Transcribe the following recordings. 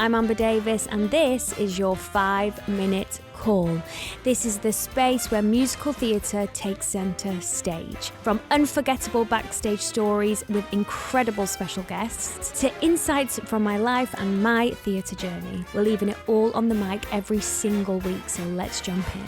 I'm Amber Davies, and this is your 5-minute call. This is the space where musical theatre takes centre stage. From unforgettable backstage stories with incredible special guests to insights from my life and my theatre journey. We're leaving it all on the mic every single week, so let's jump in.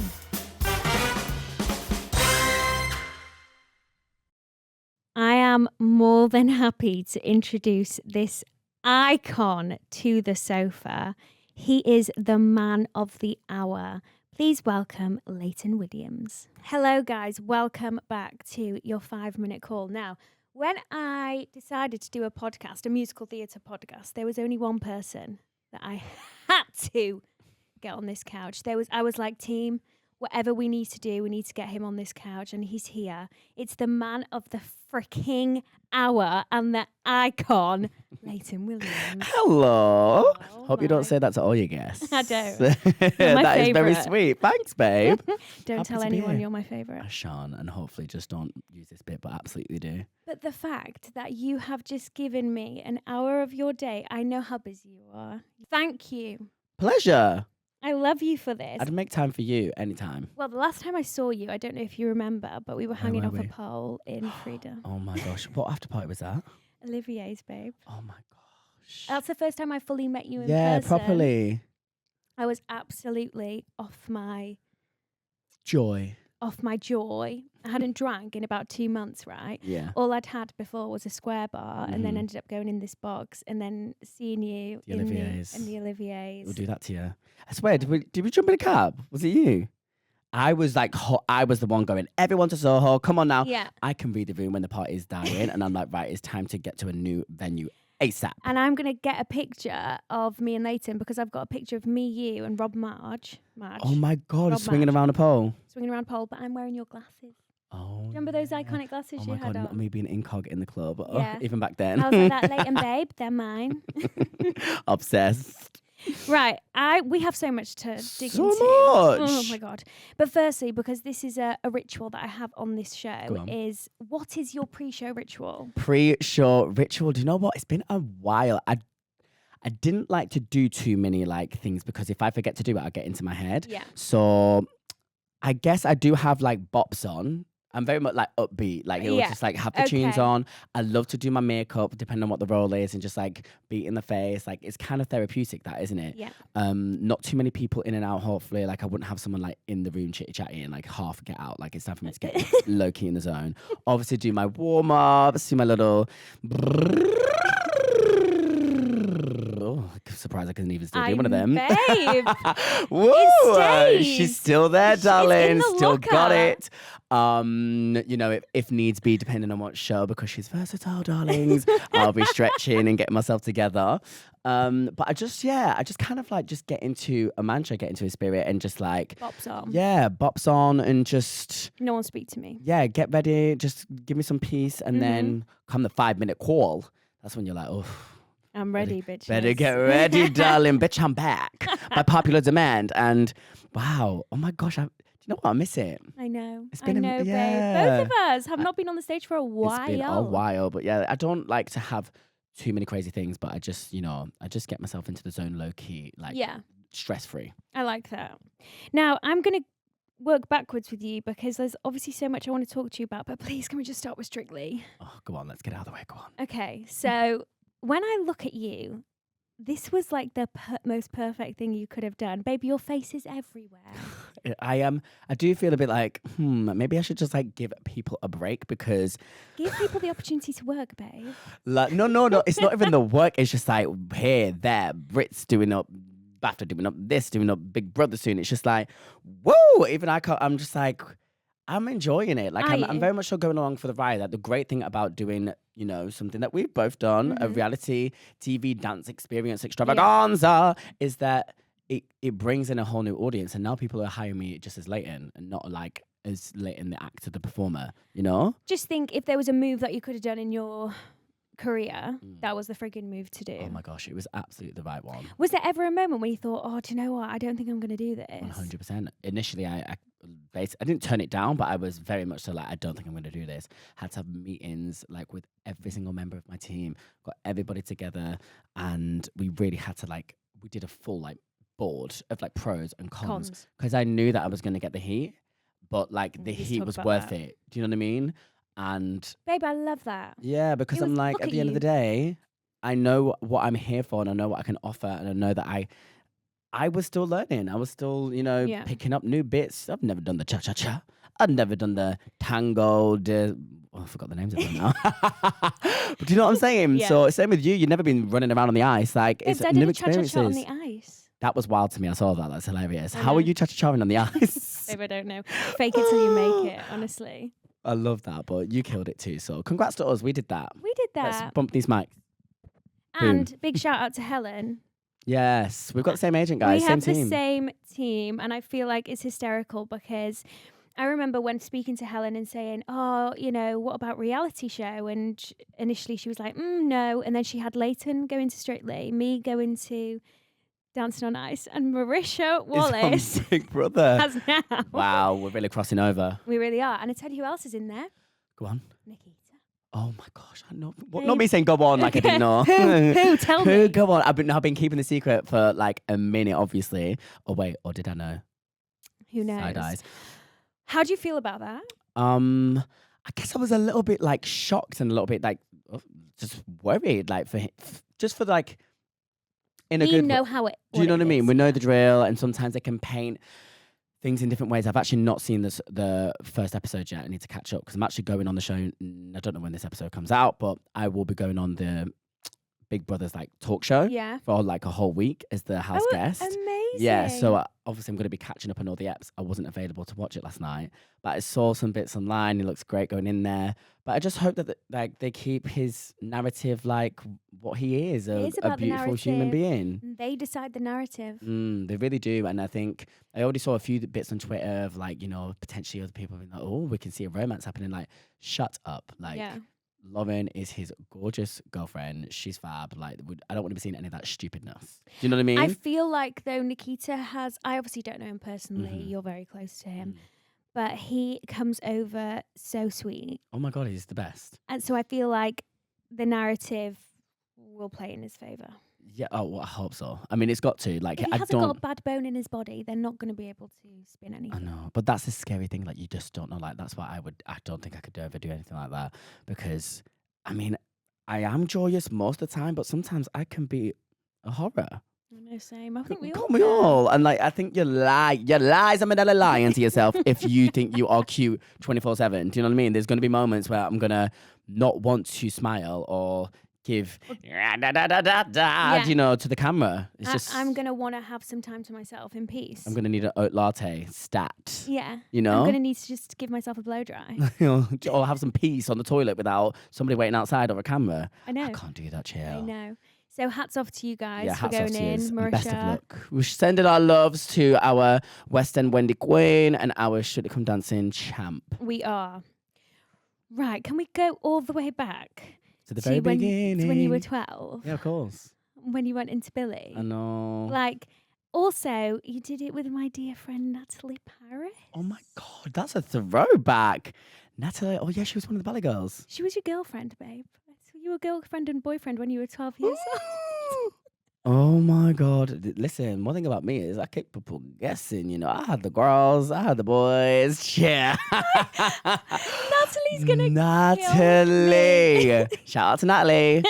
I am more than happy to introduce this icon to the sofa. He is the man of the hour. Please welcome Layton Williams. Hello guys, welcome back to your 5-minute call. Now, when I decided to do a podcast, a musical theatre podcast, there was only one person that I had to get on this couch. I was like, team, whatever we need to do, we need to get him on this couch, and he's here. It's the man of the freaking hour and the icon, Layton Williams. Hello. Hope you don't say that to all your guests. I don't. That is very sweet. Thanks, babe. Don't tell anyone you're my favourite. I shan't, and hopefully just don't use this bit, but absolutely do. But the fact that you have just given me an hour of your day, I know how busy you are. Thank you. Pleasure. I love you for this. I'd make time for you anytime. Well, the last time I saw you, I don't know if you remember, but we were hanging off a pole in Frida. Oh my gosh. What after party was that? Olivier's, babe. Oh my gosh. That's the first time I fully met you in person. Yeah, properly. I was absolutely off my joy. I hadn't drank in about 2 months, right? Yeah. All I'd had before was a square bar, and then ended up going in this box, and then seeing you The Oliviers. in the Oliviers. We'll do that to you. I swear, did we jump in a cab? Was it you? I was like, I was the one going, everyone to Soho, come on now. Yeah. I can read the room when the party is dying, and I'm like, right, it's time to get to a new venue ASAP. And I'm going to get a picture of me and Leighton, because I've got a picture of me, you, and Rob Marge. Oh my God, Rob swinging Marge. around a pole. Swinging around a pole, but I'm wearing your glasses. Oh, Remember those iconic glasses you my had God, not on? me being incog in the club. Yeah. Oh, even back then. I was like that, Leighton, babe, they're mine. Obsessed. Right, we have so much to dig So into. much. Oh my God. But firstly, because this is a ritual that I have on this show, is what is your pre-show ritual? Pre-show ritual. Do you know what? It's been a while. I didn't like to do too many like things, because if I forget to do it, I'll get into my head. Yeah. So I guess I do have like bops on. I'm very much like upbeat. Like it'll just like have the tunes on. I love to do my makeup depending on what the role is, and just like beat in the face. Like it's kind of therapeutic, that, isn't it? Yeah. Not too many people in and out, hopefully. Like I wouldn't have someone like in the room chitty-chatty and like half get out. Like it's time for me to get low key in the zone. Obviously do my warm ups, do my little surprised I couldn't even still do one of them. Babe. Woo! She's still there, darling. Still locker. got it. You know, if needs be, depending on what show, because she's versatile, darlings. I'll be stretching and getting myself together. But I just kind of like just get into a mantra, get into a spirit, and just like Bops on. Yeah, bops on, and just No one speak to me. Yeah, get ready. Just give me some peace, and then come the 5-minute call. That's when you're like, oh. I'm ready, bitch. Better get ready, darling. Bitch, I'm back. By popular demand. And wow. Oh my gosh. Do you know what? I miss it. I know. It's been babe. yeah. Both of us have not been on the stage for a while. It's been a while. But yeah, I don't like to have too many crazy things, but I just get myself into the zone low key, like stress free. I like that. Now, I'm going to work backwards with you, because there's obviously so much I want to talk to you about, but please, can we just start with Strictly? Oh, go on. Let's get out of the way. Go on. Okay. So when I look at you, this was like the most perfect thing you could have done. Baby, your face is everywhere. I do feel a bit like, maybe I should just like give people a break, because give people the opportunity to work, babe. Like, no. It's not even the work. It's just like here, there, Brits doing up, BAFTA doing up this, doing up Big Brother soon. It's just like, whoa! Even I'm just like, I'm enjoying it. Like I'm very much so going along for the ride. Like the great thing about doing, you know, something that we've both done, a reality TV dance experience extravaganza, is that it brings in a whole new audience, and now people are hiring me just as Leighton and not like as Leighton the actor, the performer. You know. Just think, if there was a move that you could have done in your career, that was the friggin' move to do. Oh my gosh, it was absolutely the right one. Was there ever a moment where you thought, oh, do you know what? I don't think I'm going to do this. 100%. Initially, I didn't turn it down, but I was very much so like, I don't think I'm going to do this. Had to have meetings like with every single member of my team, got everybody together, and we really had to like we did a full like board of like pros and cons Cons. because I knew that I was gonna get the heat, but like the We just heat talked was about worth that. it. Do you know what I mean? And Babe, I love that. yeah, because It I'm was- like look at at the end of you. the day, I know what I'm here for and I know what I can offer and I know that I was still learning. I was still, Yeah. picking up new bits. I've never done the cha cha cha. I've never done the tango. I forgot the names of them now. But do you know what I'm saying? Yeah. So same with you. You've never been running around on the ice. Like Babes, it's I did new a cha-cha-cha on experiences. the ice. That was wild to me. I saw that. That's hilarious. I How are know. you cha cha chaing on the ice? Babe, I don't know. Fake it till you make it, honestly. I love that, but you killed it too. So congrats to us. We did that. We did Let's that. bump these mics. Boom. And big shout out to Helen. Yes, we've got the same agent, guys. We have same the team. same team, and I feel like it's hysterical because I remember when speaking to Helen and saying, "Oh, what about reality show?" And initially she was like, "No," and then she had Leighton going to Strictly, me going to Dancing on Ice, and Marisha Wallace It's on Big Brother. has now. Wow, we're really crossing over. We really are, and I tell you who else is in there? Go on. Nikita. Oh my gosh, I know. What, Hey. not me saying go on like I didn't know. Who? Tell Who? me. Go on. I've been keeping the secret for like a minute, obviously. Oh wait, or did I know? Who knows? Side eyes. How do you feel about that? I guess I was a little bit like shocked and a little bit like just worried, like just for like in a We good. know how it. Do you know what I mean? is. We know the drill, and sometimes they can paint things in different ways. I've actually not seen the first episode yet. I need to catch up because I'm actually going on the show. I don't know when this episode comes out, but I will be going on the Big Brother's like talk show Yeah. for like a whole week as the house Oh, guest. amazing. Yeah, so obviously I'm going to be catching up on all the eps. I wasn't available to watch it last night, but I saw some bits online. It looks great going in there. But I just hope that they keep his narrative like what he is, It a, is a about the beautiful human narrative. being. They decide the narrative. They really do. And I think I already saw a few bits on Twitter of like, potentially other people being like, oh, we can see a romance happening. Like, shut up. Like, Yeah. Lauren is his gorgeous girlfriend. She's fab. Like, I don't want to be seeing any of that stupidness. Do you know what I mean? I feel like though Nikita has, I obviously don't know him personally. Mhm. You're very close to him, Mm. but he comes over so sweet. Oh my God, he's the best. And so I feel like the narrative will play in his favor. Yeah. Oh, well, I hope so. I mean, it's got to. Like, If he I hasn't got don't. a bad bone in his body, they're not going to be able to spin I anything. know, but that's a scary thing. Like, you just don't know. Like, that's why I don't think I could ever do anything like that because, I mean, I am joyous most of the time, but sometimes I can be a horror. I know, same. I think we all. Can't we can. all? And like, I think you're lies. I'm gonna lying to yourself if you think you are cute 24/7. Do you know what I mean? There's gonna be moments where I'm gonna not want to smile or give to the camera. It's just I'm going to want to have some time to myself in peace. I'm gonna need an oat latte stat. Yeah. You I'm know, going to need to just give myself a blow dry. or have some peace on the toilet without somebody waiting outside or a camera. I know. I can't do that, chill. I know. So hats off to you guys Yeah, for hats off going to you. in, And best of Marisha. luck. We're sending our loves to our West End Wendy Queen and our Should It Come Dancing champ. We are. Right, can we go all the way back To the very beginning. to when you were 12? Yeah, of course. When you went into Billy? I know. Like, also, you did it with my dear friend Natalie Parris. Oh my God, that's a throwback. Natalie, oh yeah, she was one of the Ballet Girls. She was your girlfriend, babe. So you were girlfriend and boyfriend when you were 12 years old. Oh my God. Listen, one thing about me is I keep people guessing, I had the girls, I had the boys. Yeah. Natalie's going to Natalie. Shout out to Natalie.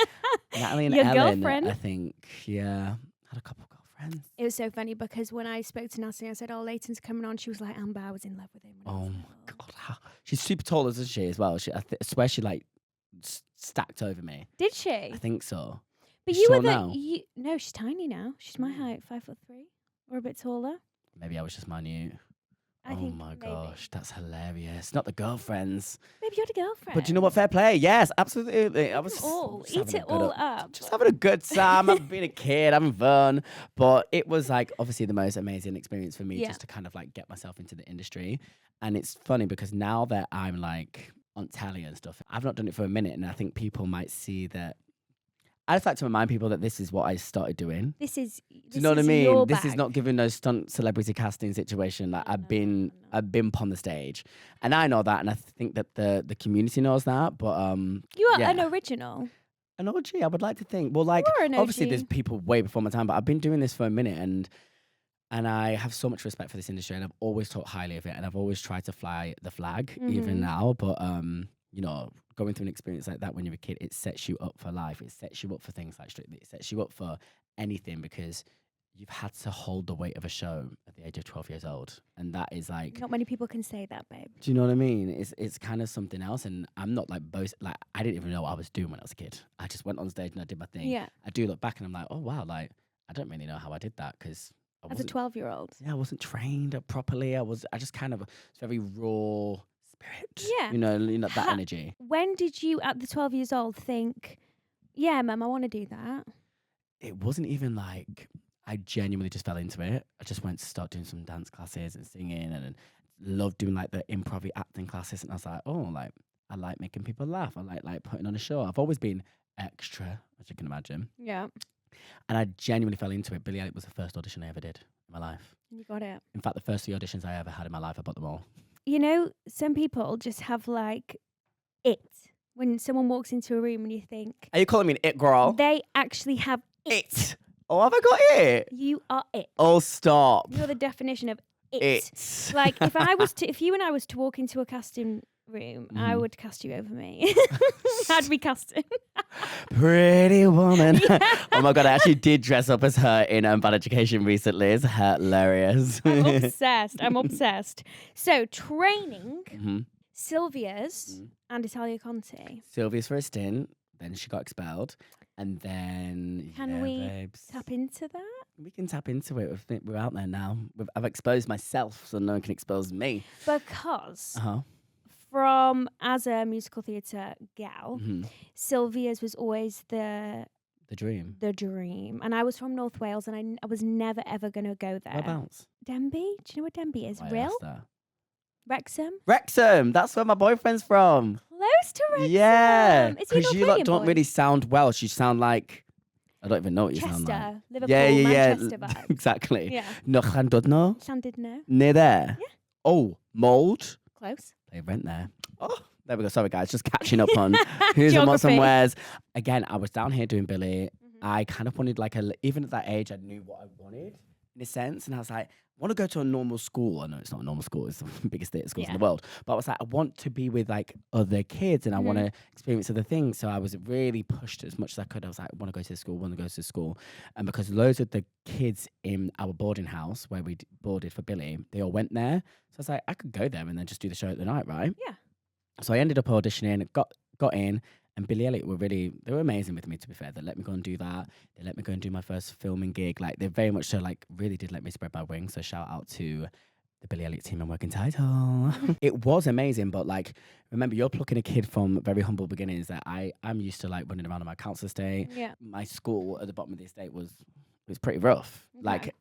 Natalie and Your Ellen, girlfriend? I think. Yeah. Had a couple of girlfriends. It was so funny because when I spoke to Natalie, I said, oh, Leighton's coming on. She was like, Amber, I was in love with him. when I Oh was my little." God. She's super tall, isn't she, as well? I swear she like stacked over me. Did she? I think so. But She's you were tall now? No, she's tiny now. She's my height, 5'3", or a bit taller. Maybe I was just minute. I Oh think my maybe. gosh, that's hilarious. Not the girlfriends. Maybe you had a girlfriend. But do you know what? Fair play. Yes, absolutely. I was Eat it all. just Eat having a it good all up. Just having a good time. I've been a kid, having fun. But it was like obviously the most amazing experience for me Yeah. just to kind of like get myself into the industry. And it's funny because now that I'm like on telly and stuff, I've not done it for a minute. And I think people might see that. I just like to remind people that this is what I started doing. This is. Do you know what I your mean? This is bag. not giving no stunt celebrity casting situation. Like I've been on the stage, and I know that, and I think that the community knows that. But You are yeah. an original. An OG, I would like to think. Well, like, are an obviously, OG. there's people way before my time, but I've been doing this for a minute, and I have so much respect for this industry, and I've always talked highly of it, and I've always tried to fly the flag, even now. But you know, going through an experience like that when you're a kid, it sets you up for life. It sets you up for things like Strictly. It sets you up for anything because you've had to hold the weight of a show at the age of 12 years old, and that is like, Not many people can say that, babe. do you know what I mean? It's kind of something else, and I'm not like both. Like, I didn't even know what I was doing when I was a kid. I just went on stage and I did my thing. Yeah. I do look back and I'm like, oh wow, like I don't really know how I did that because I As a wasn't. 12-year-old. Yeah, I wasn't trained properly. I just kind of it's very raw spirit. Yeah. You know that energy. When did you, at the 12 years old, think, yeah, mum, I want to do that? It wasn't even like I genuinely just fell into it. I just went to start doing some dance classes and singing and loved doing like the improv acting classes. And I was like, oh, like I like making people laugh. I like putting on a show. I've always been extra, as you can imagine. Yeah. And I genuinely fell into it. Billy Elliot was the first audition I ever did in my life. You got it. In fact, the first 3 auditions I ever had in my life, I bought them all. You know, some people just have like it. When someone walks into a room and you think, Are you calling me an it girl? they actually have it. It. Oh, have I got it? You are it. Oh, stop. You're the definition of it. It. Like if you and I was to walk into a casting room, I would cast you over me. How'd we cast it? Pretty woman. Oh my God, I actually did dress up as her in Bad Education recently. It's hilarious. I'm obsessed. So training, Sylvia's and Italia Conti. Sylvia's for a stint, then she got expelled. And then, Can we babes, tap into that? we can tap into it. We're out there now. I've exposed myself so no one can expose me. Because Uh-huh. from as a musical theatre gal, Sylvia's was always The dream. the dream. And I was from North Wales and I was never ever going to go there. Whereabouts? Denby? Do you know where Denby is? Why Real? else there? Wrexham? Wrexham. That's where my boyfriend's from. Close to Wrexham. Yeah. Is he an Because you lot Australian don't boy? really sound Welsh. You sound like, I don't even know what you sound like. Chester, Liverpool, Manchester vibe. Exactly. Yeah. No, Llandudno? Llandudno. Near there? Yeah. Oh, Mould? Close. They rent there. Oh, there we go. Sorry, guys. Just catching up on who's and what's and Geography. where's. Again, I was down here doing Billy. I kind of wanted even at that age, I knew what I wanted in a sense. And I was like, I want to go to a normal school. I know it's not a normal school. It's the biggest theatre schools in the world. But I was like, I want to be with like other kids and I want to experience other things. So I was really pushed as much as I could. I was like, I want to go to school, want to go to school. And because loads of the kids in our boarding house where we boarded for Billy, they all went there. So I was like, I could go there and then just do the show at the night, right? Yeah. So I ended up auditioning, got in, and Billy Elliot they were amazing with me, to be fair. They let me go and do that. They let me go and do my first filming gig. Like, they very much so, like, really did let me spread my wings. So shout out to the Billy Elliot team and Working Title. It was amazing, but, like, remember, you're plucking a kid from very humble beginnings that I'm used to, like, running around on my council estate. Yeah. My school at the bottom of the estate was pretty rough. Okay. Like,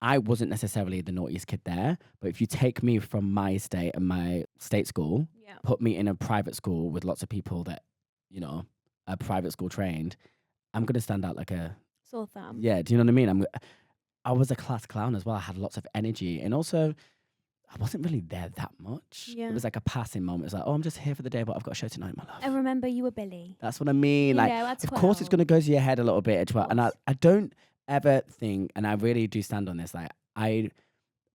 I wasn't necessarily the naughtiest kid there, but if you take me from my estate and my state school, put me in a private school with lots of people that, you know, are private school trained, I'm going to stand out like a... Sore thumb. Yeah, do you know what I mean? I was a class clown as well. I had lots of energy. And also, I wasn't really there that much. Yeah. It was like a passing moment. It was like, oh, I'm just here for the day, but I've got a show tonight, my love. I remember you were Billy. That's what I mean. You Like, know, at of course it's 12. going to go to your head a little bit at 12. And I course. don't ever think, and I really do stand on this, like,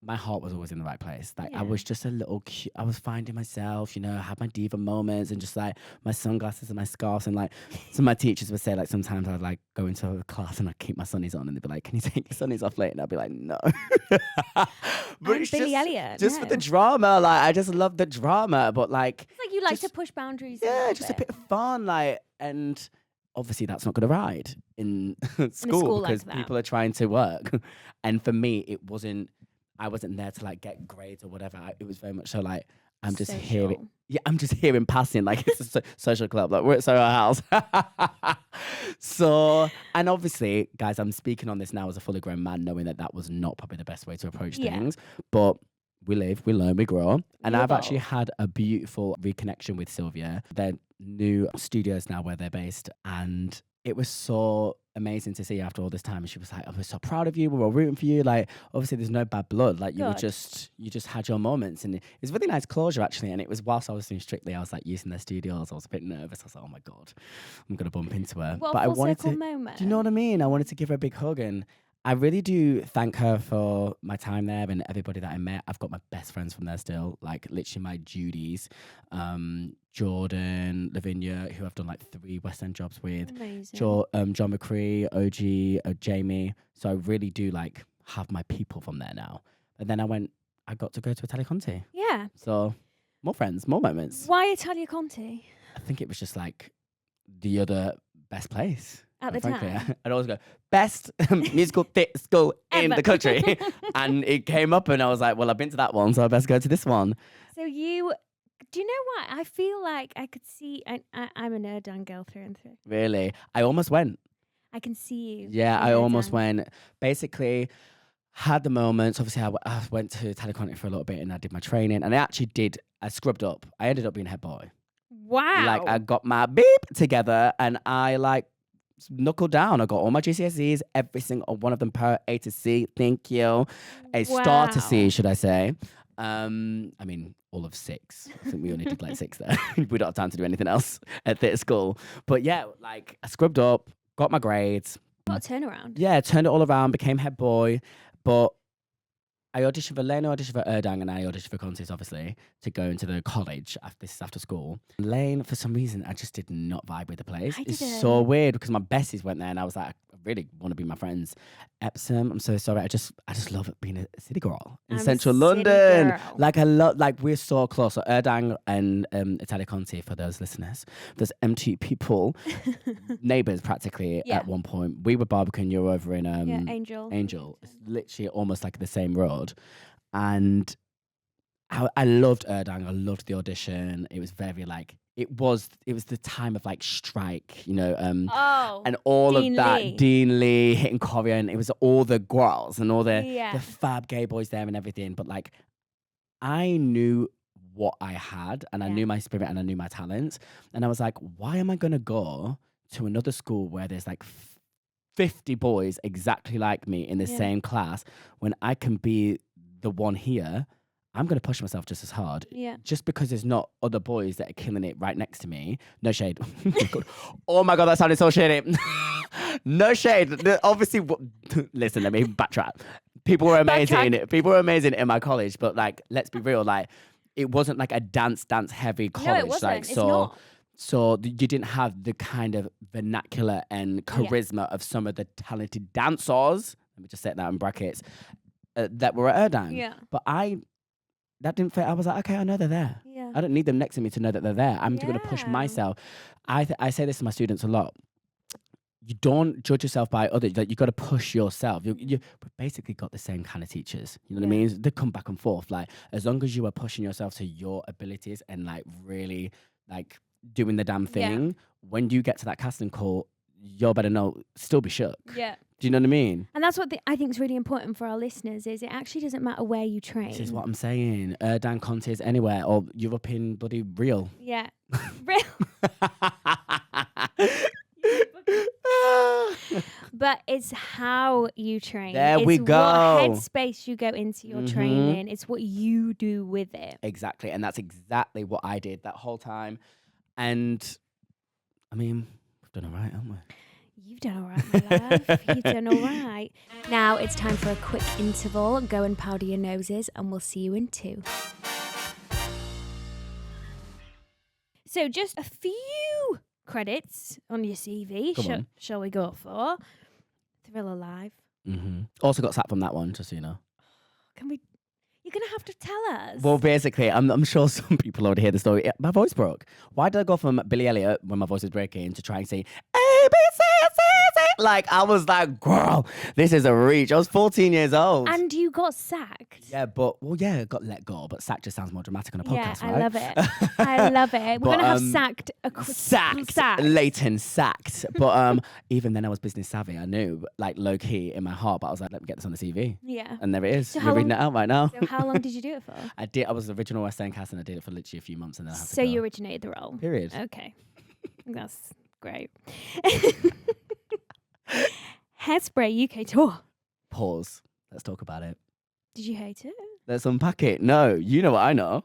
my heart was always in the right place. Like, I was just a little cute. I was finding myself, you know, I had my diva moments and just like my sunglasses and my scarves. And like, some of my teachers would say, like, sometimes I'd like go into a class and I'd keep my sunnies on and they'd be like, can you take your sunnies off late? And I'd be like, no. But it's Billy just, Elliot, just for the no. drama. Like, I just love the drama. But like, It's like you like just- to push boundaries. yeah, just a bit of fun. Like, and obviously that's not going to ride in school school like because that. people are trying to work. And for me, I wasn't there to like get grades or whatever. It was very much so like, I'm just hearing. Social. Yeah, I'm just here in passing. Like, it's a social club. Like, we're at Soho House. So, and obviously, guys, I'm speaking on this now as a fully grown man, knowing that was not probably the best way to approach Yeah. things. But we live, we learn, we grow. And We I've actually evolve. had a beautiful reconnection with Sylvia. Their new studios now where they're based. And it was so amazing to see after all this time. And she was like, I was so proud of you. We were rooting for you. Like, obviously there's no bad blood. Like you Good. just had your moments. And it was really nice closure actually. And it was whilst I was doing Strictly, I was like using their studios. I was a bit nervous. I was like, oh my God, I'm going to bump into her. What But a I full wanted circle to, moment. do you know what I mean? I wanted to give her a big hug, and I really do thank her for my time there and everybody that I met. I've got my best friends from there still, like literally my Judies, Jordan, Lavinia, who I've done like 3 West End jobs with, Amazing. John McCree, OG, Jamie. So I really do like have my people from there now. And then I got to go to Italia Conti. Yeah. So more friends, more moments. Why Italia Conti? I think it was just like the other best place. At the Frankly, time? I'd always go, best musical theatre school in Ever. the country. And it came up and I was like, well, I've been to that one, so I best go to this one. So do you know what? I feel like I could see, I'm a Erdogan girl through and through. Really? I almost went. I can see you. Yeah, in I almost Erdogan. went. Basically, had the moments. Obviously, I went to Teleconti for a little bit and I did my training. And I scrubbed up. I ended up being head boy. Wow. Like, I got my beep together and I like knuckled down. I got all my GCSEs, every single one of them per A to C. Thank you. A star to C, should I say. I mean, all of 6. I think we only did like 6 there. We don't have time to do anything else at theatre school. But yeah, like I scrubbed up, got my grades. What a turnaround. Yeah, turned it all around, became head boy. But I auditioned for Lane, I auditioned for Erdang, and I auditioned for Contis, obviously, to go into the college. This is after school. Lane, for some reason, I just did not vibe with the place. I It's didn't. so weird because my besties went there, and I was like, I really want to be my friends. Epsom, I'm so sorry. I just love it being a city girl in I'm a central city London. girl. Like I love, like we're so close. So Erdang and Italia Conti, for those listeners, those MT people, neighbours practically Yeah. at one point. We were barbecuing. You were over in Yeah, Angel. It's literally almost like the same road. And I loved Erdang. I loved the audition. It was very like, it was the time of like strike, you know, Oh. and all Dean of that. Lee. Dean Lee hitting Korea, and it was all the girls and all the Yeah. fab gay boys there and everything. But like, I knew what I had, and I Yeah. knew my spirit, and I knew my talents. And I was like, why am I going to go to another school where there's like 50 boys exactly like me in the Yeah. same class when I can be the one here? I'm going to push myself just as hard. Yeah. Just because there's not other boys that are killing it right next to me. No shade. Oh my God, that sounded so shady. No shade. Obviously, listen, let me backtrack. People were amazing. People were amazing in my college, but like, let's be real. Like, it wasn't like a dance heavy college. No, it wasn't. Like, It's not. So you didn't have the kind of vernacular and charisma of some of the talented dancers. Let me just set that in brackets. That were at Erdang. Yeah. But that didn't fit. I was like, okay, I know they're there. Yeah. I don't need them next to me to know that they're there. I'm going to push Yeah. myself. I say this to my students a lot. You don't judge yourself by others. Like, you got to push yourself. You've basically got the same kind of teachers. You know what I Yeah. mean? They come back and forth. Like, as long as you are pushing yourself to your abilities and like really like doing the damn thing, when you get to that casting call, you better know, still be shook. Yeah. Do you know what I mean? And that's what I think is really important for our listeners is it actually doesn't matter where you train. This is what I'm saying. Dan Conte's anywhere, or you're up in bloody Real. Yeah. Real. But it's how you train. There we It's go. what headspace you go into your Mhm. training. It's what you do with it. Exactly. And that's exactly what I did that whole time. And I mean, we've done all right, haven't we? You've done all right, my love. You've done all right. Now it's time for a quick interval. Go and powder your noses and we'll see you in 2. So just a few credits on your CV. Come on. Shall we go for? Thriller Live. Mm-hmm. Also got sacked from that one, just so you know. Can we? You're going to have to tell us. Well, basically, I'm sure some people already hear the story. My voice broke. Why did I go from Billy Elliot when my voice was breaking to try and sing A, B, C, C, C? Like, I was like, girl, this is a reach. I was 14 years old. And you got sacked. Yeah, I got let go, but sacked just sounds more dramatic on a Yeah, podcast, I right? love it. I love it. We're But, gonna have sacked. Sacked. Leighton, sacked. But even then I was business savvy. I knew, like, low key in my heart, but I was like, let me get this on the CV. Yeah. And there it is. So You're reading it out right now. So how long did you do it for? I was the original West End cast and I did it for literally a few months and then I had to So go. you originated the role. Period. Okay. That's great. Hairspray UK tour. Pause. Let's talk about it. Did you hate it? Let's unpack it. No, you know what I know.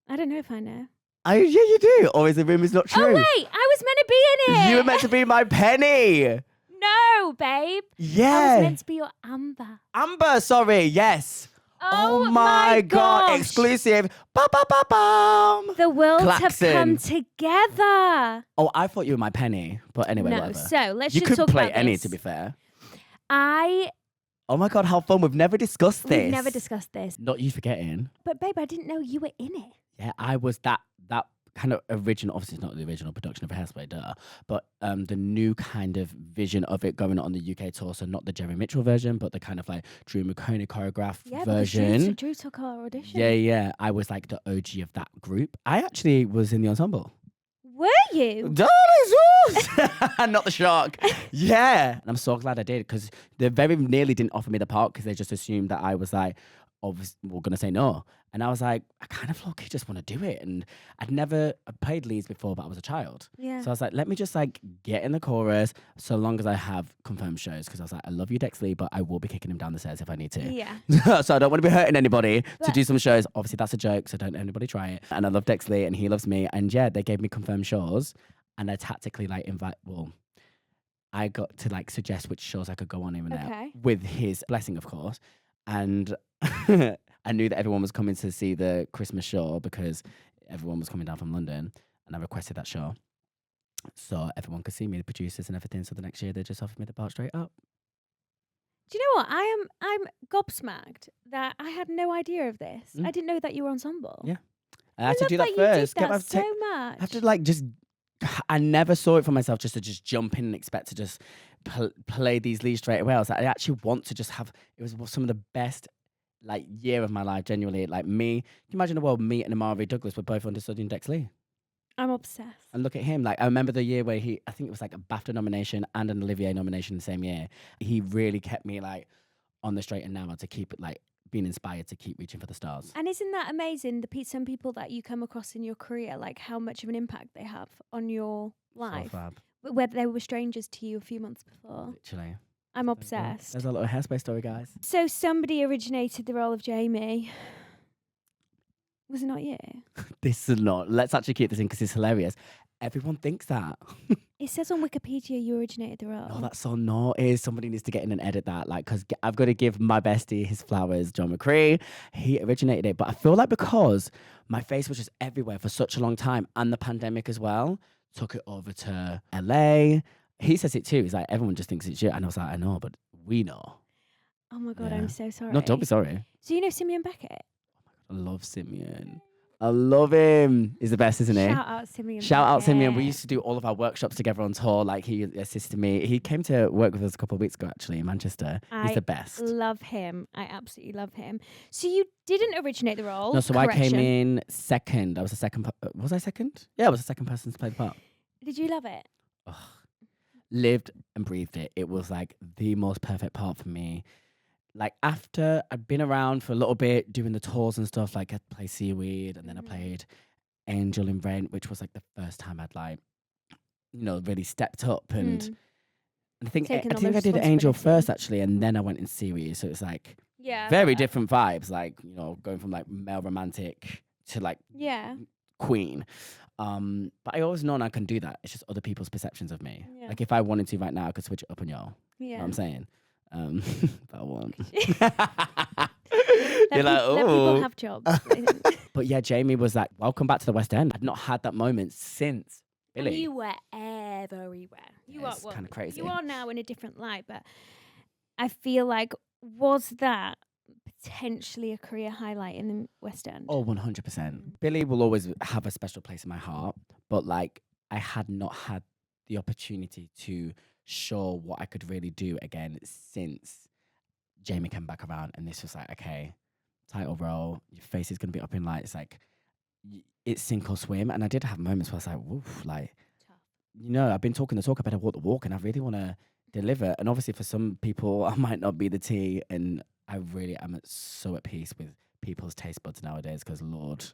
I don't know if I know. Yeah, you do. Or is the rumors not true? Oh wait, I was meant to be in it. You were meant to be my Penny. No, babe. Yeah. I was meant to be your Amber. Amber, sorry. Yes. Oh my God. gosh. Exclusive. Ba ba ba bam. The worlds Klaxon. have come together. Oh, I thought you were my Penny. But anyway, No, whatever. so let's You just could talk play about any, this. to be fair. I Oh my God, how fun. We've never discussed this. We've never discussed this. Not you forgetting. But babe, I didn't know you were in it. Yeah, I was that kind of original. Obviously, it's not the original production of Hairspray, duh. But the new kind of vision of it going on the UK tour. So not the Jerry Mitchell version, but the kind of like Drew McConey choreographed version. Because Drew took our audition. Yeah. I was like the OG of that group. I actually was in the ensemble. Were you? Not the shark. Yeah. And I'm so glad I did because they very nearly didn't offer me the part because they just assumed that I was like, obviously, we're going to say no. And I was like, I kind of low-key just want to do it. And I played leads before, but I was a child. Yeah. So I was like, let me just like get in the chorus so long as I have confirmed shows. Because I was like, I love you, Dexley, but I will be kicking him down the stairs if I need to. Yeah. So I don't want to be hurting anybody to But- do some shows. Obviously, that's a joke, so don't let anybody try it. And I love Dexley and he loves me. And yeah, they gave me confirmed shows. And I tactically like I got to like suggest which shows I could go on even there Okay. with his blessing, of course. And I knew that everyone was coming to see the Christmas show because everyone was coming down from London and I requested that show. So everyone could see me, the producers and everything. So the next year they just offered me the part straight up. Do you know what? I'm gobsmacked that I had no idea of this. I didn't know that you were enslumble. Yeah. I had to love do that you first. did that I so much. I have to like just. I never saw it for myself just to just jump in and expect to just play these leads straight away. I was like, I actually want to just have. It was some of the best like year of my life. Genuinely, like me. Can you imagine the world? Me and Amari Douglas were both understudying Dexley. I'm obsessed. And look at him. Like I remember the year where I think it was like a BAFTA nomination and an Olivier nomination the same year. He really kept me like on the straight and narrow to keep it like being inspired to keep reaching for the stars. And isn't that amazing? Some people that you come across in your career, like how much of an impact they have on your life, So fab. whether they were strangers to you a few months before. Literally. I'm obsessed. There's a little Hairspray story, guys. So somebody originated the role of Jamie. Was it not you? This is not. Let's actually keep this in because it's hilarious. Everyone thinks that. It says on Wikipedia you originated the role. Oh, that's so naughty. Somebody needs to get in and edit that. Like, because I've got to give my bestie his flowers, John McCree. He originated it. But I feel like because my face was just everywhere for such a long time and the pandemic as well, took it over to LA. He says it too. He's like, everyone just thinks it's you. And I was like, I know, but we know. Oh my God, Yeah. I'm so sorry. No, don't be sorry. So you know Simeon Beckett? I love Simeon. I love him. He's the best, isn't he? Shout out Simeon Shout out Simeon. We Beckett. used to do all of our workshops together on tour. Like he assisted me. He came to work with us a couple of weeks ago, actually, in Manchester. He's the best. Love him. I absolutely love him. So you didn't originate the role. No, so I came Correction. in second. I was the second. Was I second? Yeah, I was the second person to play the part. Did you love it? Ugh. Lived and breathed it. It was like the most perfect part for me. Like after I'd been around for a little bit doing the tours and stuff, like I'd play Seaweed and then I played Angel in Rent, which was like the first time I'd like, really stepped up and I think Taking on the I did Angel responsibility. first actually, and then I went in Seaweed. So it's like Yeah. very different vibes, like going from like male romantic to like Yeah. queen. But I always known I can do that. It's just other people's perceptions of me. Yeah. Like if I wanted to right now, I could switch it up on y'all. You know Yeah. what I'm saying? But I won't. Let You're like, people oh. have jobs. But yeah, Jamie was like, welcome back to the West End. I'd not had that moment since Billy. And you were everywhere. You Yeah, are it's kinda crazy. You are now in a different light, but I feel like was that potentially a career highlight in the West End? Oh, 100%. Billy will always have a special place in my heart, but like I had not had the opportunity to sure what I could really do again since Jamie came back around, and this was like, okay, title role, your face is gonna be up in lights, like it's sink or swim. And I did have moments where I was like, woof, like, I've been talking the talk, I better walk the walk, and I really want to deliver. And obviously for some people, I might not be the tea, and I really am so at peace with people's taste buds nowadays, because Lord,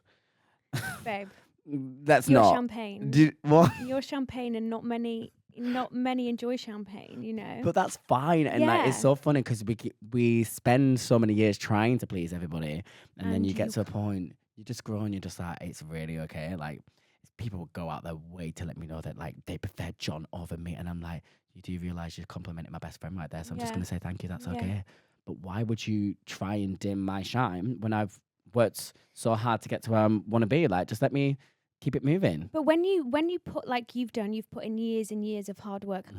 Babe, that's you're not champagne. what. You're champagne, and not many enjoy champagne. But that's fine, and like it's Yeah. so funny because we spend so many years trying to please everybody, and then And you get you to a point, you just grow and you're just like, it's really okay. Like people will go out their way to let me know that like they prefer John over me, and I'm like, you do realize you're complimenting my best friend right there, so I'm just Yeah. gonna say thank you. That's Yeah. okay. But why would you try and dim my shine when I've worked so hard to get to where I want to be? Like, just let me keep it moving. But when you put, like you've put in years and years of hard work,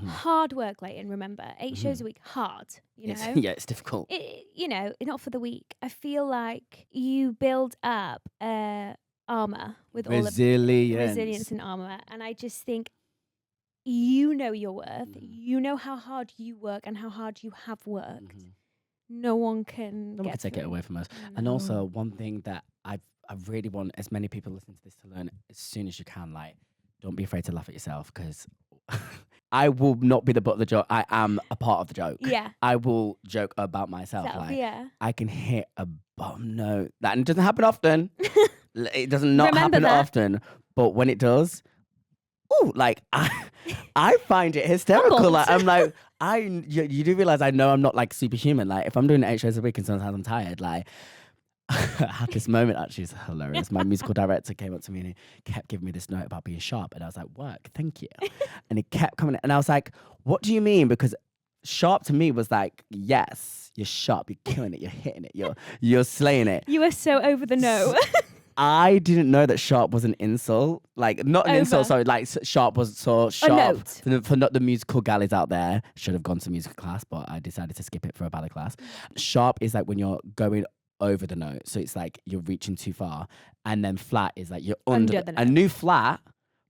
Leighton, remember, 8 shows a week, hard, It's, know? yeah, it's difficult. Not for the weak. I feel like you build up armor with all of resilience and armor. And I just think you know your worth. You know how hard you work and how hard you have worked. No one can take it away from us. No. And also, one thing that I really want as many people listening to this to learn as soon as you can, like, don't be afraid to laugh at yourself, because I will not be the butt of the joke. I am a part of the joke. Yeah. I will joke about myself. Yeah. I can hit a bum note. That doesn't happen often. It does not Remember happen that. often. But when it does, like I find it hysterical. Like I'm like, you do realize I know I'm not like superhuman. Like if I'm doing 8 shows a week and sometimes I'm tired, like I had this moment, actually, it's hilarious. My musical director came up to me and he kept giving me this note about being sharp, and I was like, work, thank you. And he kept coming, and I was like, what do you mean? Because sharp to me was like, yes, you're sharp, you're killing it, you're hitting it, you're slaying it. You were so over the note. I didn't know that sharp was an insult. Like, not an insult, sorry. Like, sharp was so sharp. For not the musical galleys out there, should have gone to musical class, but I decided to skip it for a ballet class. Sharp is like when you're going over the note. So it's like you're reaching too far. And then flat is like you're under the note. I knew flat,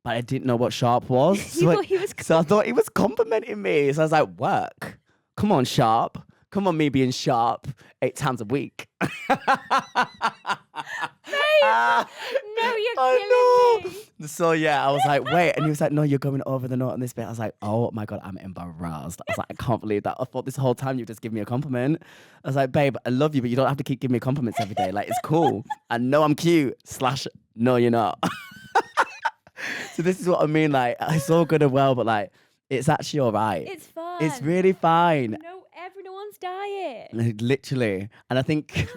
but I didn't know what sharp was. So I thought he was complimenting me. So I was like, work. Come on, sharp. Come on, me being sharp 8 times a week. No, you're killing me. So yeah, I was like, wait. And he was like, no, you're going over the note on this bit. I was like, oh my God, I'm embarrassed. I was like, I can't believe that. I thought this whole time you just give me a compliment. I was like, babe, I love you, but you don't have to keep giving me compliments every day. Like, it's cool. I know I'm cute. / no, you're not. So this is what I mean. Like, it's all good and well, but like, it's actually all right. It's fine. It's really fine. No, everyone's diet. Literally. And I think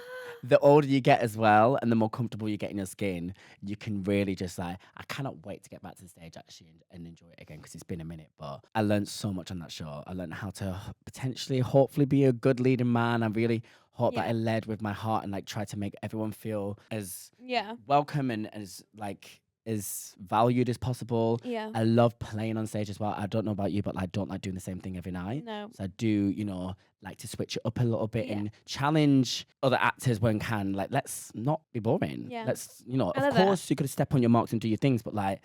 the older you get as well, and the more comfortable you get in your skin, you can really just like, I cannot wait to get back to the stage actually and enjoy it again, because it's been a minute. But I learned so much on that show. I learned how to potentially, hopefully be a good leading man. I really hope that I led with my heart and like try to make everyone feel as welcome and as like as valued as possible. Yeah. I love playing on stage as well. I don't know about you, but I don't like doing the same thing every night. No. So I do, like to switch it up a little bit and challenge other actors when can. Like, let's not be boring. Yeah. Let's, of course you could step on your marks and do your things, but like,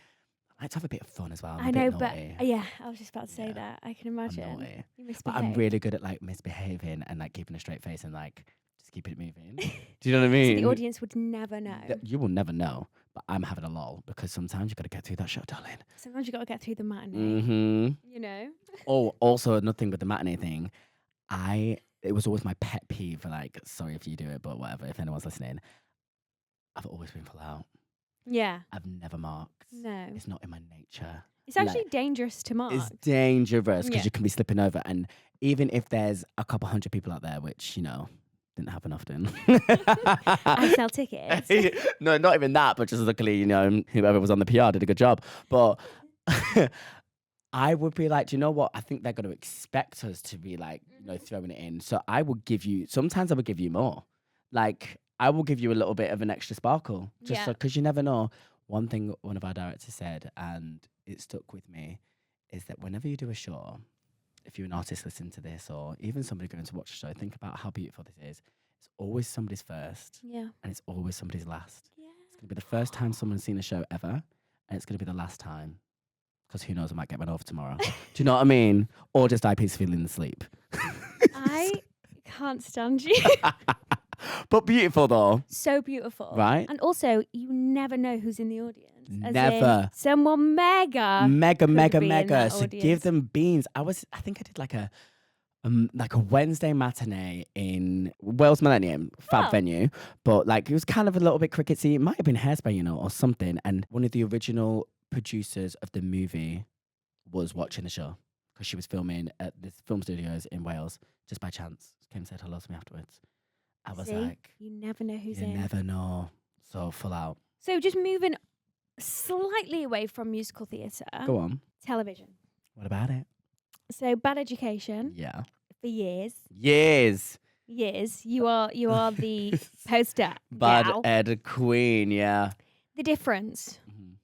I like to have a bit of fun as well. I know, but I was just about to say that. I can imagine. I'm naughty. You misbehave. But I'm really good at like misbehaving and like keeping a straight face and like just keeping it moving. Do you know what I mean? So the audience would never know. You will never know. But I'm having a lull, because sometimes you got to get through that show, darling. Sometimes you got to get through the matinee. Oh, also another thing with the matinee thing, it was always my pet peeve. Like, sorry if you do it, but whatever. If anyone's listening, I've always been full out. Yeah. I've never marked. No. It's not in my nature. It's actually dangerous to mark. It's dangerous because you can be slipping over, and even if there's a couple hundred people out there, which didn't happen often. I sell tickets. No, not even that, but just luckily, whoever was on the PR did a good job. But I would be like, do you know what? I think they're going to expect us to be like, throwing it in. So sometimes I would give you more. Like, I will give you a little bit of an extra sparkle. Just because you never know. One thing one of our directors said, and it stuck with me, is that whenever you do a show, if you're an artist listening to this, or even somebody going to watch a show, think about how beautiful this is. It's always somebody's first, and it's always somebody's last. Yeah. It's going to be the first time someone's seen a show ever, and it's going to be the last time. because who knows, I might get run over tomorrow. Do you know what I mean? Or just die peacefully in sleep. I can't stand you. But beautiful though. So beautiful. Right? And also, you never know who's in the audience. As Never. in someone mega. Mega. So So give them beans. I think I did like a Wednesday matinee in Wales Millennium, fab venue, but like it was kind of a little bit crickety. It might have been Hairspray, you know, or something. And one of the original producers of the movie was watching the show because she was filming at this film studios in Wales just by chance. Came and said hello to me afterwards. I was like, you never know who's you in. never know. So full out. So just moving slightly away from musical theatre. Go on. Television. What about it? So Bad Education. Yeah. For years. Years. You are the poster Bad gal. Ed Queen, yeah. The difference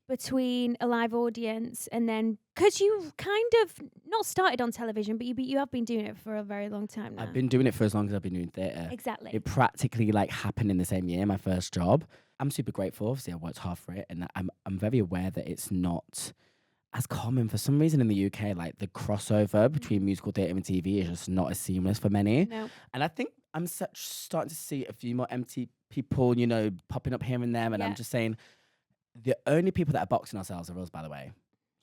between a live audience and then, because you kind of not started on television, but you have been doing it for a very long time now. I've been doing it for as long as I've been doing theatre. Exactly. It practically like happened in the same year, my first job. I'm super grateful. Obviously, I worked hard for it, and I'm very aware that it's not as common for some reason in the UK. Like the crossover between musical theatre and TV is just not as seamless for many. No. And I think I'm starting to see a few more empty people, you know, popping up here and there. And I'm just saying, the only people that are boxing ourselves are us, by the way.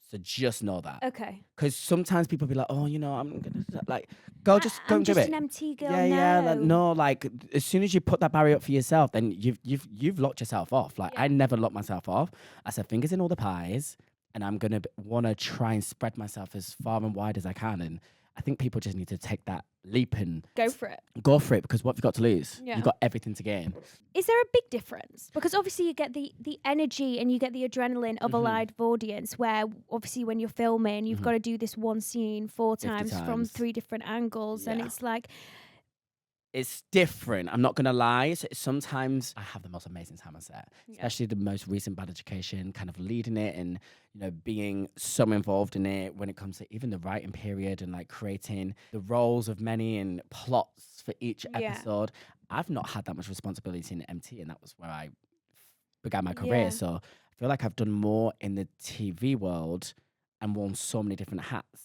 So just know that. Okay. Because sometimes people be like, oh, you know, I'm going to like, go just go and do it. I'm just an MT girl. Yeah. Like as soon as you put that barrier up for yourself, then you've locked yourself off. Like I never locked myself off. I said fingers in all the pies, and I'm going to want to try and spread myself as far and wide as I can. And I think people just need to take that leap and go for it. Go for it, because what have you got to lose? Yeah. You've got everything to gain. Is there a big difference? Because obviously you get the energy and you get the adrenaline of a live audience, where obviously when you're filming, you've got to do this one scene 4 times from 3 different angles. And it's like... It's different. I'm not going to lie. Sometimes I have the most amazing time on set, especially the most recent Bad Education, kind of leading it and, you know, being so involved in it when it comes to even the writing period and like creating the roles of many and plots for each episode. I've not had that much responsibility in MT, and that was where I began my career. So I feel like I've done more in the TV world and worn so many different hats.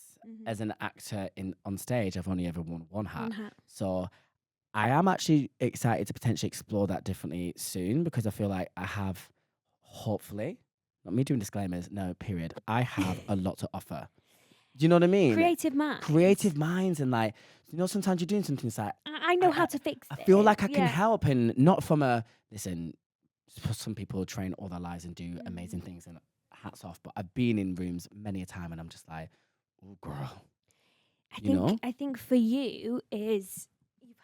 As an actor on stage, I've only ever worn one hat. So I am actually excited to potentially explore that differently soon, because I feel like I have, hopefully, not me doing disclaimers, no, period. I have a lot to offer. Do you know what I mean? Creative minds. Creative minds, and like, you know, sometimes you're doing something, it's like, I know how to fix it. I feel like I can help, and not from listen, some people train all their lives and do amazing things, and hats off, but I've been in rooms many a time and I'm just like, oh, girl. I think for you is...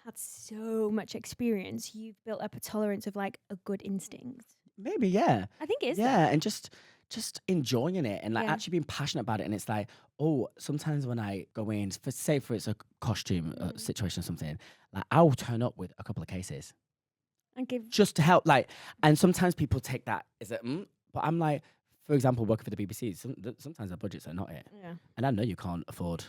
had so much experience, you've built up a tolerance of like a good instinct. Maybe, yeah. I think it is. Yeah, and just enjoying it and like actually being passionate about it. And it's like, oh, sometimes when I go in, say it's a costume situation or something, like I'll turn up with a couple of cases. And give... Just to help, like, and sometimes people take that as a, but I'm like, for example, working for the BBC, sometimes the budgets are not it. Yeah. And I know you can't afford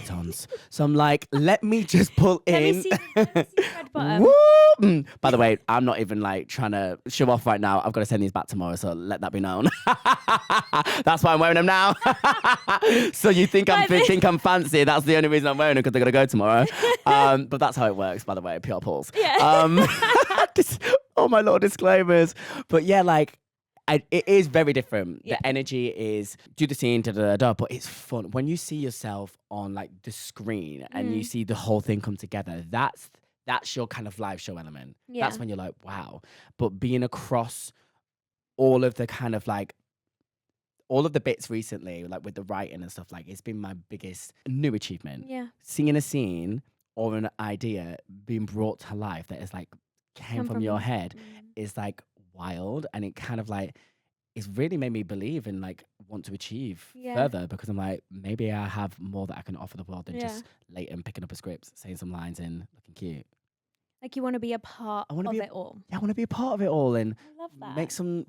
tons. So I'm like, let me just pull in. Let me see the red bottom. Woo! By the way, I'm not even like trying to show off right now. I've got to send these back tomorrow, so let that be known. That's why I'm wearing them now. So you think I'm fancy? That's the only reason I'm wearing them, because they're gonna go tomorrow. But that's how it works, by the way. PR pulls. Yeah. Oh my Lord, disclaimers. But yeah, like. It is very different. Yeah. The energy is do the scene, but it's fun. When you see yourself on like the screen and you see the whole thing come together, that's your kind of live show element. Yeah. That's when you're like, wow. But being across all of the kind of like, all of the bits recently, like with the writing and stuff, like it's been my biggest new achievement. Yeah. Seeing a scene or an idea being brought to life that is like came from your head is like wild, and it kind of like it's really made me believe and like want to achieve further, because I'm like, maybe I have more that I can offer the world than just Leighton picking up a script, saying some lines and looking cute. Like you want to be a part of it all. Yeah, I want to be a part of it all and I love that.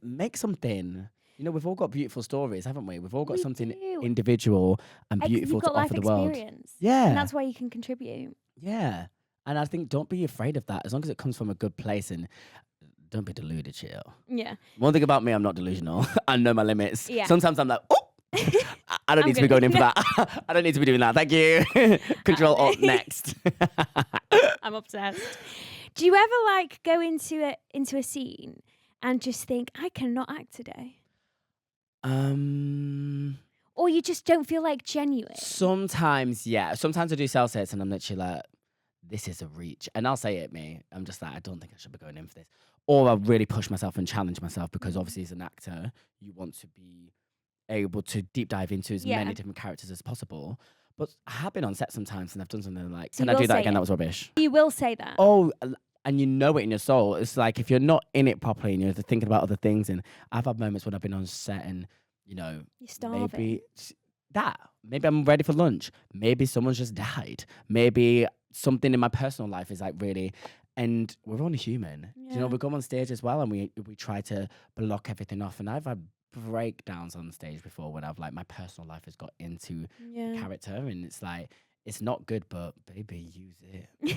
make something. You know, we've all got beautiful stories, haven't we? We've all got something individual and beautiful to offer the world. Yeah, and that's why you can contribute. Yeah, and I think don't be afraid of that, as long as it comes from a good place, and don't be deluded, chill. Yeah. One thing about me, I'm not delusional. I know my limits. Yeah. Sometimes I'm like, oh, I don't I'm need to be gonna- going in for that. I don't need to be doing that. Thank you. Control Alt next. I'm obsessed. Do you ever like go into a scene and just think, I cannot act today? Or you just don't feel like genuine? Sometimes, yeah. Sometimes I do sales sets and I'm literally like, this is a reach. And I'll say it, me. I'm just like, I don't think I should be going in for this. Or I'll really push myself and challenge myself because obviously as an actor, you want to be able to deep dive into as many different characters as possible. But I have been on set sometimes and I've done something like, So can you I do will that say again? it. That was rubbish. You will say that. Oh, and you know it in your soul. It's like if you're not in it properly and you're thinking about other things. And I've had moments when I've been on set and, you know, You're starving. maybe I'm ready for lunch. Maybe someone's just died. Maybe something in my personal life is like really, and we're only human. Yeah. You know, we go on stage as well and we try to block everything off. And I've had breakdowns on stage before when I've like my personal life has got into character and it's like, it's not good, but baby, use it.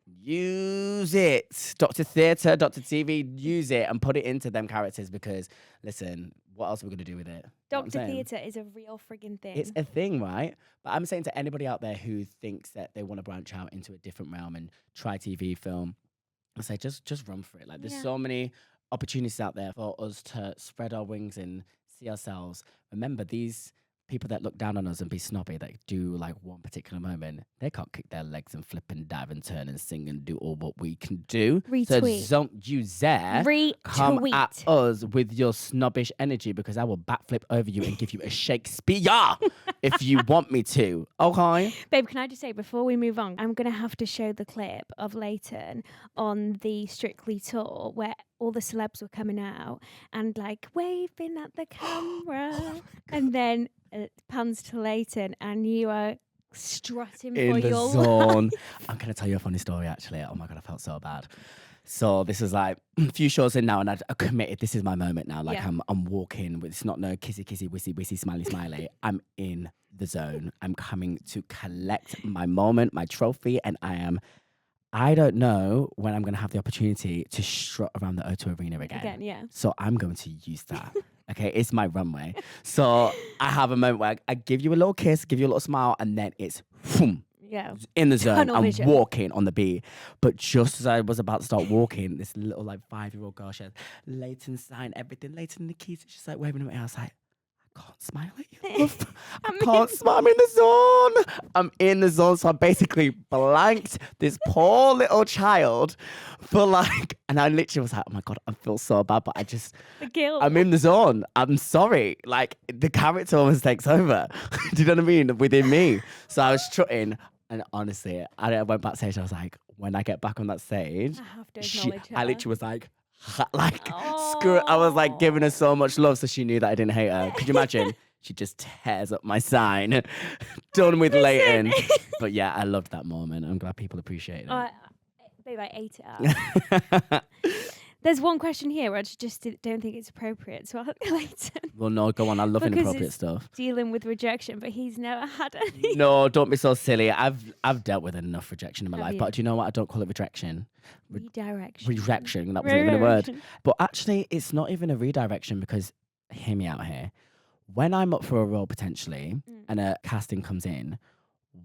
Use it. Dr. Theatre, Dr. TV, use it and put it into them characters because, listen, what else are we going to do with it? Dr. Theatre is a real frigging thing. It's a thing, right? But I'm saying to anybody out there who thinks that they want to branch out into a different realm and try TV, film, I say just run for it. Like, there's so many opportunities out there for us to spread our wings and see ourselves. Remember, these people that look down on us and be snobby that do like one particular moment, they can't kick their legs and flip and dive and turn and sing and do all what we can do. Retweet. So don't you dare come at us with your snobbish energy because I will backflip over you and give you a Shakespeare if you want me to. Okay? Babe, can I just say before we move on, I'm going to have to show the clip of Leighton on the Strictly tour where all the celebs were coming out and like waving at the camera and then it pans to Leighton and you are strutting in for the your zone. life. I'm going to tell you a funny story actually. Oh my God, I felt so bad. So this is like a few shows in now and I committed. This is my moment now. Like I'm walking with, it's not no kissy, wissy, wissy, smiley. I'm in the zone. I'm coming to collect my moment, my trophy. And I don't know when I'm going to have the opportunity to strut around the O2 Arena again. So I'm going to use that. Okay, it's my runway. So I have a moment where I give you a little kiss, give you a little smile, and then it's boom, in the zone. I'm walking on the beat. But just as I was about to start walking, this little like 5-year-old girl, she had Leighton sign everything, Leighton the keys. She's like waving at me. I was like, I can't smile at you, love. I can't smile. I'm in the zone. I'm in the zone. So I basically blanked this poor little child for like, and I literally was like, oh my God, I feel so bad. But the guilt. I'm in the zone. I'm sorry. Like the character almost takes over. Do you know what I mean? Within me. So I was strutting. And honestly, I went backstage. I was like, when I get back on that stage, I have to acknowledge her. I literally was like screw it. I was like giving her so much love so she knew that I didn't hate her. Could you imagine? She just tears up my sign. Done with Leighton. But yeah, I loved that moment. I'm glad people appreciate it. Babe, I ate it up. There's one question here where I just don't think it's appropriate. So I'll Leighton. Well, no, go on. I love inappropriate stuff. Dealing with rejection, but he's never had any. No, don't be so silly. I've dealt with enough rejection in my life. But do you know what? I don't call it rejection. Redirection. Rejection. That wasn't even a word. But actually, it's not even a redirection because, hear me out here. When I'm up for a role potentially and a casting comes in,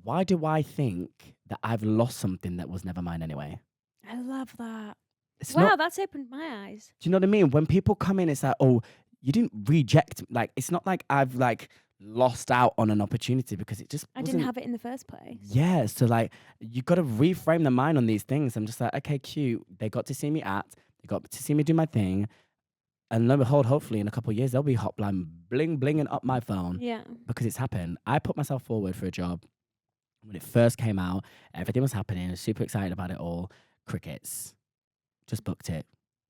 why do I think that I've lost something that was never mine anyway? I love that. Wow, that's opened my eyes. Do you know what I mean? When people come in, it's like, oh, you didn't reject. Like, it's not like I've like lost out on an opportunity because it just I didn't have it in the first place. Yeah, so like you got to reframe the mind on these things. I'm just like, okay, cute. They got to see me act. They got to see me do my thing. And lo and behold, hopefully in a couple of years, they'll be hotline blinging up my phone. Yeah. Because it's happened. I put myself forward for a job when it first came out. Everything was happening. I was super excited about it all. Crickets. Just booked it.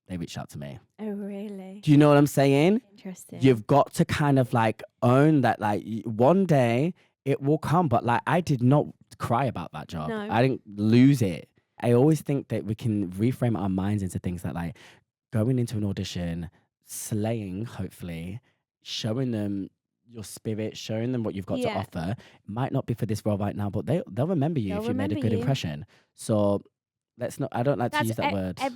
They reached out to me. Oh, really? Do you know what I'm saying? Interesting. You've got to kind of like own that, like one day it will come. But like I did not cry about that job. No. I didn't lose it. I always think that we can reframe our minds into things that like going into an audition, slaying, hopefully, showing them your spirit, showing them what you've got to offer. It might not be for this role right now, but they'll remember you if you made a good impression. So let's not, I don't like to use that word. So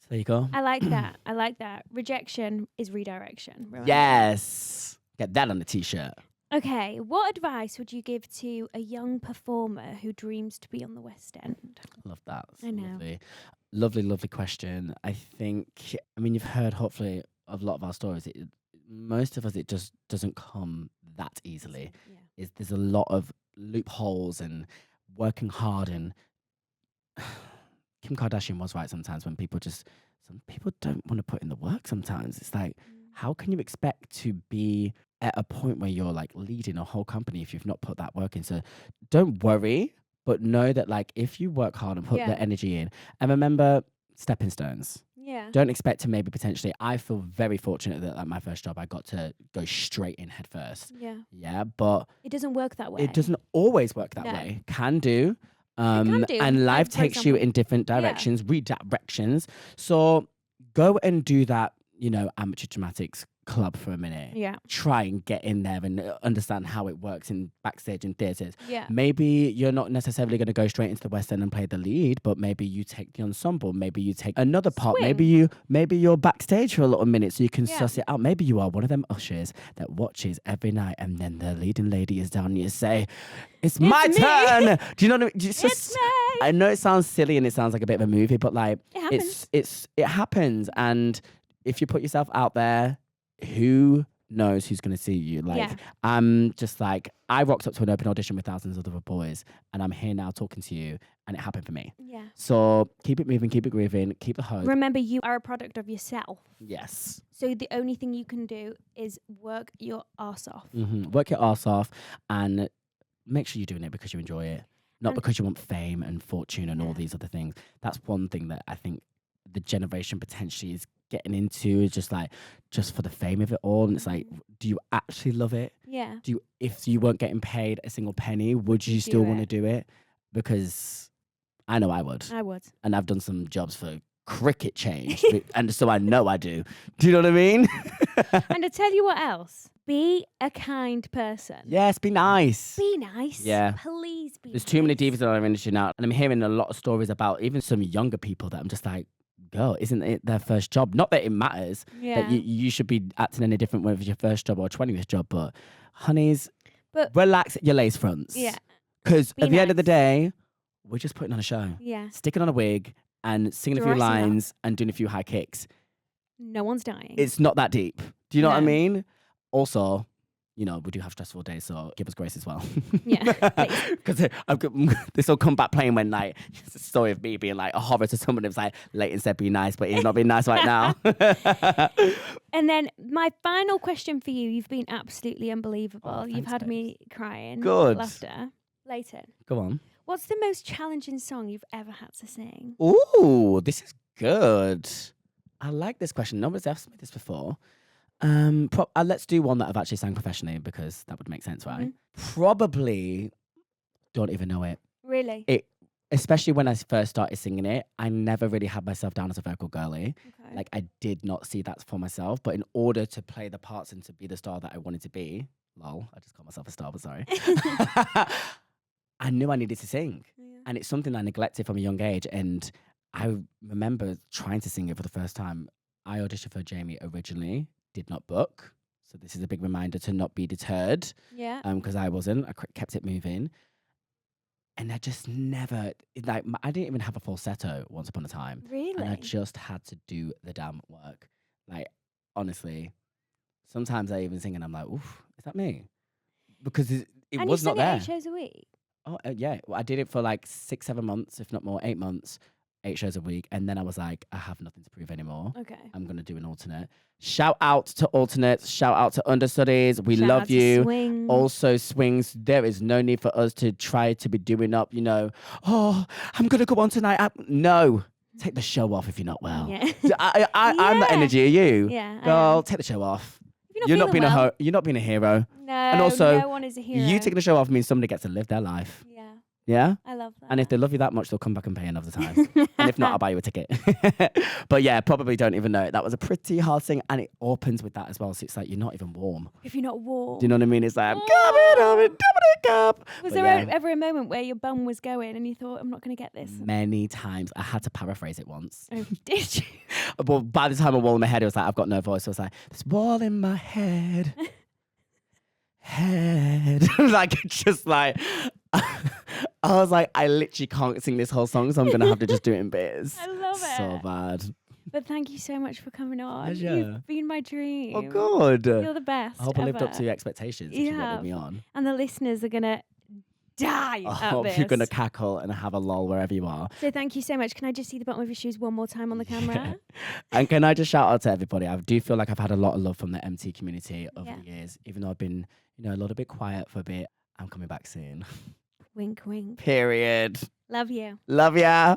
there you go. I like that. I like that. Rejection is redirection. Remember? Yes. Get that on a t-shirt. Okay, what advice would you give to a young performer who dreams to be on the West End? Love that. I know. Lovely. Lovely question. I think, I mean, you've heard hopefully of a lot of our stories. Most of us, it just doesn't come that easily. Yeah. There's a lot of loopholes and working hard, and Kim Kardashian was right sometimes when some people don't want to put in the work sometimes. It's like, how can you expect to be at a point where you're like leading a whole company if you've not put that work in? So don't worry, but know that like if you work hard and put the energy in, and remember stepping stones. Yeah. Don't expect to maybe potentially. I feel very fortunate that at my first job I got to go straight in head first. Yeah. Yeah, but it doesn't work that way. it doesn't always work that way. Can do. And life takes you in different directions, redirections. So go and do that, amateur dramatics club for a minute. Yeah. Try and get in there and understand how it works in backstage in theatres. Yeah. Maybe you're not necessarily going to go straight into the West End and play the lead, but maybe you take the ensemble. Maybe you take another part. Swing. Maybe you're backstage for a little minute so you can suss it out. Maybe you are one of them ushers that watches every night, and then the leading lady is down and you say, it's my turn. Do you know what I mean? It's me. I know it sounds silly and it sounds like a bit of a movie, but like it happens. And if you put yourself out there, who knows who's going to see you? Like, I'm just like, I rocked up to an open audition with thousands of other boys, and I'm here now talking to you, and it happened for me. Yeah. So keep it moving, keep it grooving, keep the hope. Remember, you are a product of yourself. Yes. So the only thing you can do is work your arse off. Mm-hmm. Work your arse off, and make sure you're doing it because you enjoy it, not because you want fame and fortune and all these other things. That's one thing that I think the generation potentially is getting into, is just for the fame of it all. And it's like, do you actually love it? Yeah. If you weren't getting paid a single penny, would you still want to do it? Because I know I would. And I've done some jobs for cricket change, and so I know I do. Do you know what I mean? And to tell you what else, be a kind person. Yes, be nice. Be nice. Yeah. Please be There's too many divas in our industry now, and I'm hearing a lot of stories about even some younger people that I'm just like, girl, isn't it their first job? Not that it matters that you should be acting any different whether it's your first job or 20th job, but honeys, relax at your lace fronts. Yeah. Because at the end of the day, we're just putting on a show. Yeah. Sticking on a wig and singing a few lines and doing a few high kicks. No one's dying. It's not that deep. Do you know what I mean? Also, we do have stressful days, so give us grace as well. Yeah, because this will come back playing when like it's a story of me being like a horror to someone who's like, Leighton said be nice, but he's not being nice right now. And then my final question for you, you've been absolutely unbelievable. Oh, You've had me crying. Good. Laughter. Leighton. Go on. What's the most challenging song you've ever had to sing? Ooh, this is good. I like this question. Nobody's asked me this before. Let's do one that I've actually sang professionally because that would make sense, right? Mm-hmm. Probably don't even know it. Really? Especially when I first started singing it, I never really had myself down as a vocal girly. Okay. Like I did not see that for myself. But in order to play the parts and to be the star that I wanted to be, lol, I just called myself a star, but sorry. I knew I needed to sing. Yeah. And it's something I neglected from a young age. And I remember trying to sing it for the first time. I auditioned for Jamie originally, did not book. So this is a big reminder to not be deterred. Yeah. Because I wasn't. I kept it moving. And I just never, like, I didn't even have a falsetto once upon a time. Really? And I just had to do the damn work. Like, honestly, sometimes I even sing and I'm like, oof, is that me? Because it was not there. And you sing 8 shows a week? Oh, yeah. Well, I did it for like 6-7 months, if not more, 8 months. 8 shows a week, and then I was like, I have nothing to prove anymore. Okay. I'm going to do an alternate. Shout out to alternates. Shout out to understudies. We Shout love out to you. swings. Also, swings. There is no need for us to try to be doing up, oh, I'm going to go on tonight. No. Take the show off if you're not well. Yeah. I'm that energy. Are you? Yeah. Girl, take the show off. You're not being a hero. No, and also, no one is a hero. You taking the show off means somebody gets to live their life. Yeah. Yeah? I love that. And if they love you that much, they'll come back and pay another time. And if not, I'll buy you a ticket. But yeah, probably don't even know it. That was a pretty hard thing. And it opens with that as well. So it's like, you're not even warm. If you're not warm. Do you know what I mean? It's like, I'm coming up. Was there ever a moment where your bum was going and you thought, I'm not going to get this? Many times. I had to paraphrase it once. Oh, did you? Well, by the time a wall in my head, it was like, I've got no voice. So I was like, this wall in my head. head. Like, just like, I was like, I literally can't sing this whole song, so I'm going to have to just do it in bits. I love it. So bad. But thank you so much for coming on. Pleasure. You've been my dream. Oh, good. You're the best. I hope I lived up ever. to your expectations if you wanted me on. And the listeners are going to die I at hope this. you're going to cackle and have a lol wherever you are. So thank you so much. Can I just see the bottom of your shoes one more time on the camera? And can I just shout out to everybody? I do feel like I've had a lot of love from the MT community over the years. Even though I've been, a little bit quiet for a bit, I'm coming back soon. Wink, wink. Period. Love you. Love ya.